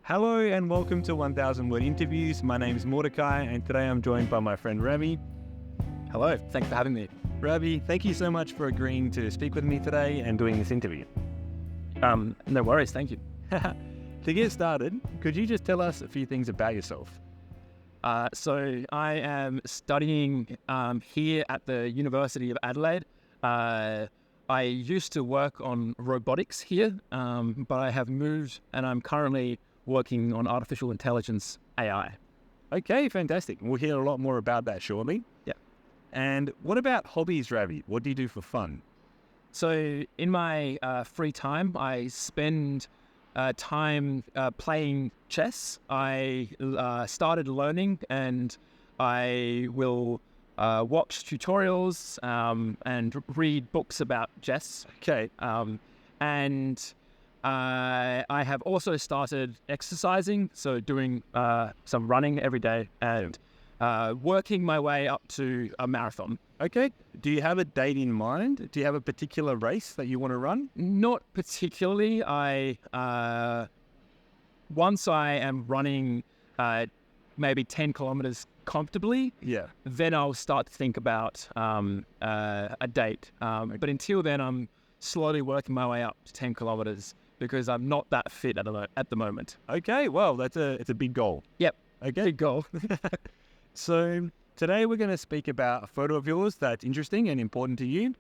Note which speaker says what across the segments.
Speaker 1: Hello and welcome to 1000 Word Interviews. My name is Mordecai and today I'm joined by my friend Ravi.
Speaker 2: Hello, thanks for having me.
Speaker 1: Ravi, thank you so much for agreeing to speak with me today and doing this interview.
Speaker 2: No worries, thank you.
Speaker 1: To get started, could you just tell us a few things about yourself?
Speaker 2: So I am studying here at the University of Adelaide. I used to work on robotics here, but I have moved and I'm currently working on artificial intelligence, AI.
Speaker 1: Okay, fantastic. We'll hear a lot more about that shortly.
Speaker 2: Yeah.
Speaker 1: And what about hobbies, Ravi? What do you do for fun?
Speaker 2: So in my free time, I spend time playing chess. I started learning and I will watch tutorials and read books about chess.
Speaker 1: Okay.
Speaker 2: And I have also started exercising, so doing some running every day and working my way up to a marathon.
Speaker 1: Okay. Do you have a date in mind? Do you have a particular race that you want to run?
Speaker 2: Not particularly. Once I am running maybe 10 kilometers comfortably,
Speaker 1: Yeah.
Speaker 2: then I'll start to think about a date. But until then, I'm slowly working my way up to 10 kilometers because I'm not that fit at the moment.
Speaker 1: Okay. Well, it's a big goal.
Speaker 2: Yep.
Speaker 1: Okay.
Speaker 2: Big goal.
Speaker 1: So today we're going to speak about a photo of yours that's interesting and important to you.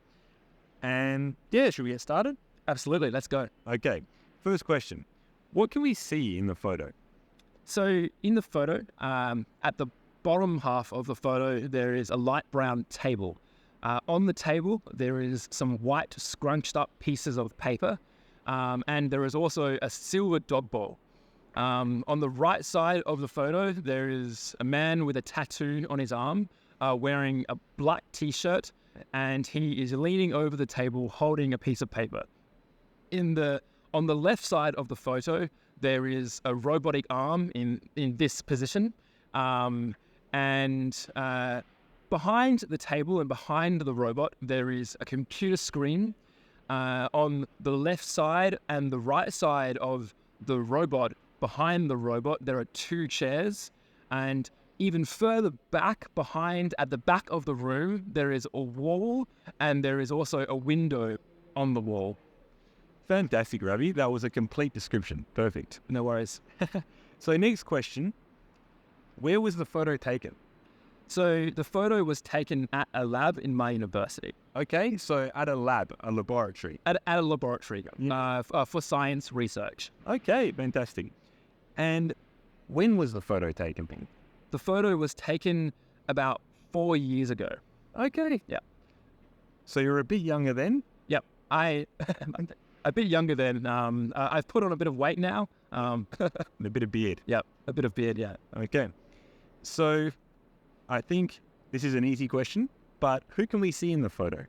Speaker 1: And yeah, should we get started?
Speaker 2: Absolutely. Let's go.
Speaker 1: Okay. First question. What can we see in the photo?
Speaker 2: So in the photo, at the bottom half of the photo, there is a light brown table. On the table, there is some white scrunched up pieces of paper. And there is also a silver dog bowl. On the right side of the photo, there is a man with a tattoo on his arm, wearing a black t-shirt, and he is leaning over the table holding a piece of paper. On the left side of the photo, there is a robotic arm in this position, and behind the table and behind the robot, there is a computer screen. On the left side and the right side of the robot, behind the robot, there are two chairs, and even further back behind, at the back of the room, there is a wall, and there is also a window on the wall.
Speaker 1: Fantastic, Ravi. That was a complete description. Perfect.
Speaker 2: No worries.
Speaker 1: So next question. Where was the photo taken?
Speaker 2: So the photo was taken at a lab in my university.
Speaker 1: Okay, so at a lab, a laboratory.
Speaker 2: At a laboratory for science research.
Speaker 1: Okay, fantastic. And when was the photo taken?
Speaker 2: The photo was taken about 4 years ago.
Speaker 1: Okay.
Speaker 2: Yeah.
Speaker 1: So you're a bit younger then?
Speaker 2: Yep. I'm a bit younger then. I've put on a bit of weight now.
Speaker 1: And a bit of beard.
Speaker 2: Yep, a bit of beard, yeah.
Speaker 1: Okay. So I think this is an easy question, but who can we see in the photo?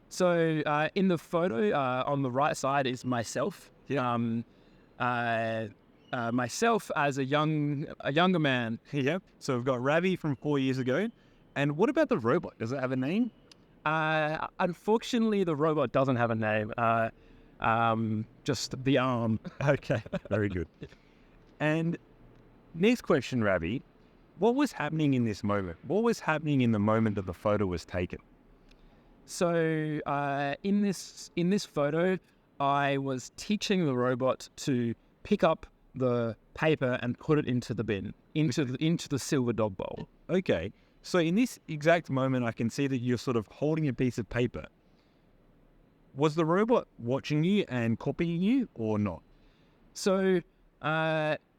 Speaker 2: So in the photo, on the right side is myself.
Speaker 1: Yeah.
Speaker 2: Myself as a younger man.
Speaker 1: Yeah. So we've got Ravi from 4 years ago. And what about the robot? Does it have a name?
Speaker 2: Unfortunately, the robot doesn't have a name. Just the arm.
Speaker 1: Okay. Very good. And next question, Ravi. What was happening in this moment? What was happening in the moment that the photo was taken?
Speaker 2: So in this photo, I was teaching the robot to pick up the paper and put it into the bin, into the silver dog bowl.
Speaker 1: Okay. So in this exact moment, I can see that you're sort of holding a piece of paper. Was the robot watching you and copying you or not?
Speaker 2: So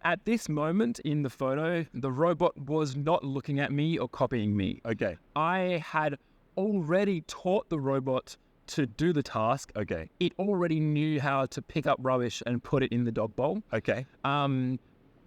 Speaker 2: at this moment in the photo, the robot was not looking at me or copying me.
Speaker 1: Okay.
Speaker 2: I had already taught the robot to do the task.
Speaker 1: Okay.
Speaker 2: It already knew how to pick up rubbish and put it in the dog bowl.
Speaker 1: Okay.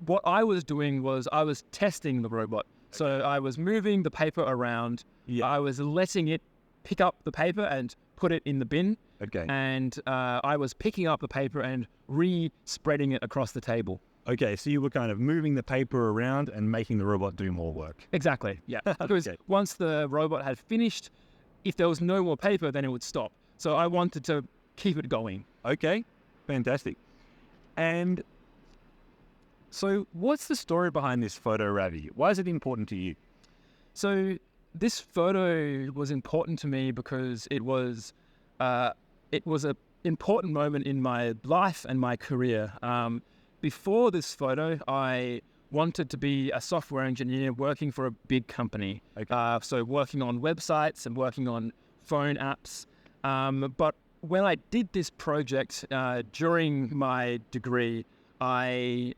Speaker 2: What I was doing was I was testing the robot. So I was moving the paper around.
Speaker 1: Yeah.
Speaker 2: I was letting it pick up the paper and put it in the bin.
Speaker 1: Okay.
Speaker 2: And I was picking up the paper and re-spreading it across the table.
Speaker 1: Okay, so you were kind of moving the paper around and making the robot do more work.
Speaker 2: Exactly, yeah. Because
Speaker 1: Okay.
Speaker 2: once the robot had finished, if there was no more paper, then it would stop. So I wanted to keep it going.
Speaker 1: Okay, fantastic. And So what's the story behind this photo, Ravi? Why is it important to you?
Speaker 2: So this photo was important to me because it was an important moment in my life and my career. Before this photo, I wanted to be a software engineer working for a big company.
Speaker 1: Okay.
Speaker 2: So working on websites and working on phone apps. But when I did this project during my degree, I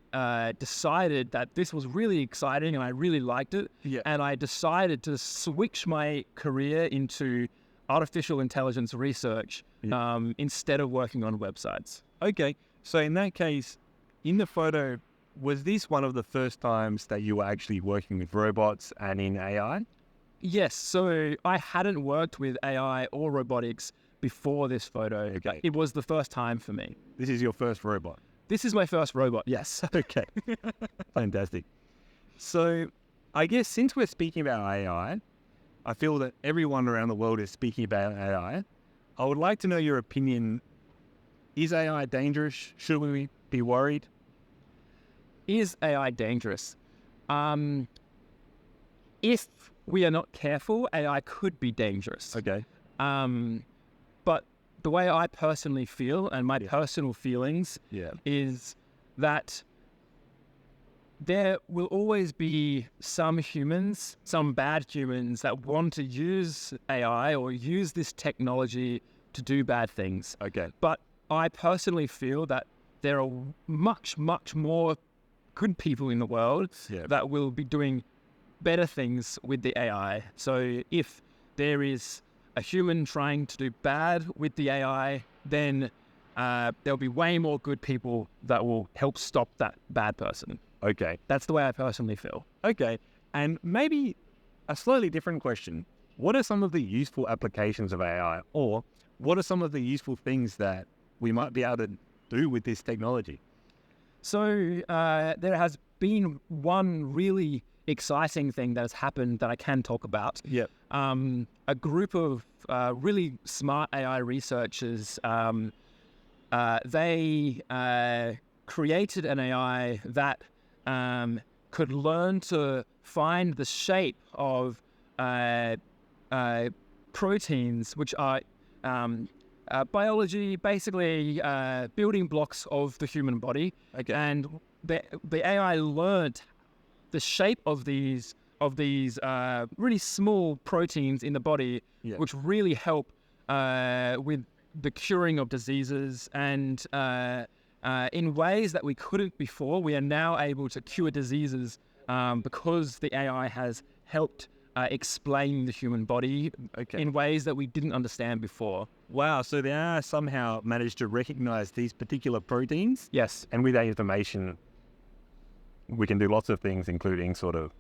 Speaker 2: decided that this was really exciting and I really liked it.
Speaker 1: Yeah.
Speaker 2: And I decided to switch my career into artificial intelligence research instead of working on websites.
Speaker 1: Okay. So in that case, in the photo, was this one of the first times that you were actually working with robots and in AI?
Speaker 2: Yes. So I hadn't worked with AI or robotics before this photo.
Speaker 1: Okay.
Speaker 2: It was the first time for me.
Speaker 1: This is your first robot.
Speaker 2: This is my first robot, yes.
Speaker 1: Okay. Fantastic. So I guess since we're speaking about AI, I feel that everyone around the world is speaking about AI. I would like to know your opinion. Is AI dangerous? Should we be worried?
Speaker 2: Is AI dangerous? If we are not careful, AI could be dangerous.
Speaker 1: Okay.
Speaker 2: But the way I personally feel and my personal feelings is that there will always be some humans, some bad humans that want to use AI or use this technology to do bad things.
Speaker 1: Okay.
Speaker 2: But I personally feel that there are much, much more good people in the world that will be doing better things with the AI. So if there is a human trying to do bad with the AI, then there'll be way more good people that will help stop that bad person.
Speaker 1: Okay.
Speaker 2: That's the way I personally feel.
Speaker 1: Okay. And maybe a slightly different question. What are some of the useful applications of AI, or what are some of the useful things that we might be able to do with this technology?
Speaker 2: So there has been one really exciting thing that has happened that I can talk about.
Speaker 1: Yeah.
Speaker 2: A group of really smart AI researchers, they created an AI that could learn to find the shape of proteins, which are biology, basically building blocks of the human body.
Speaker 1: Okay.
Speaker 2: And the AI learned the shape of these really small proteins in the body, which really help with the curing of diseases. And in ways that we couldn't before, we are now able to cure diseases because the AI has helped explain the human body in ways that we didn't understand before.
Speaker 1: Wow, so the AI somehow managed to recognize these particular proteins?
Speaker 2: Yes.
Speaker 1: And with that information, we can do lots of things, including sort of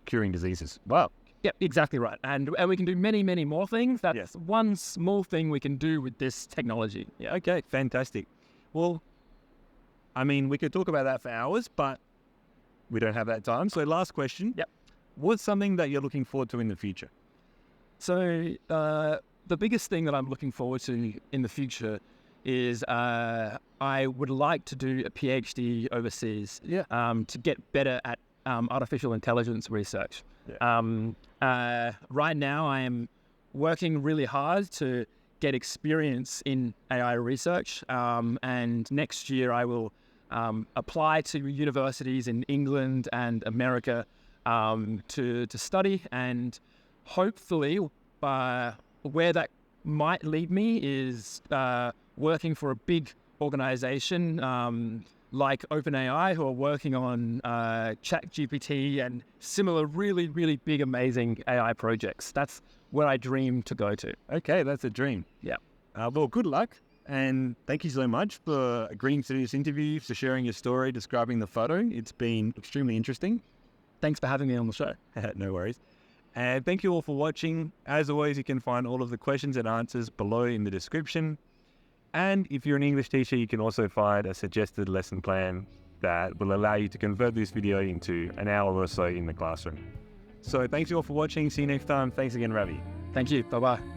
Speaker 1: curing diseases. Wow.
Speaker 2: Yeah, exactly right. And we can do many, many more things. That's one small thing we can do with this technology. Yeah.
Speaker 1: Okay, fantastic. Well, I mean, we could talk about that for hours, but we don't have that time. So last question.
Speaker 2: Yep.
Speaker 1: What's something that you're looking forward to in the future?
Speaker 2: So the biggest thing that I'm looking forward to in the future is I would like to do a PhD overseas to get better at artificial intelligence research. Yeah. Right now, I am working really hard to get experience in AI research, and next year I will apply to universities in England and America to study, and hopefully where that might lead me is working for a big organization like OpenAI, who are working on ChatGPT and similar really, really big, amazing AI projects. That's where I dream to go to.
Speaker 1: Okay, that's a dream.
Speaker 2: Yeah.
Speaker 1: Well, good luck. And thank you so much for agreeing to do this interview, for sharing your story, describing the photo. It's been extremely interesting.
Speaker 2: Thanks for having me on the show.
Speaker 1: No worries. And thank you all for watching. As always, you can find all of the questions and answers below in the description. And if you're an English teacher, you can also find a suggested lesson plan that will allow you to convert this video into an hour or so in the classroom. So thanks you all for watching. See you next time. Thanks again, Ravi.
Speaker 2: Thank you. Bye-bye.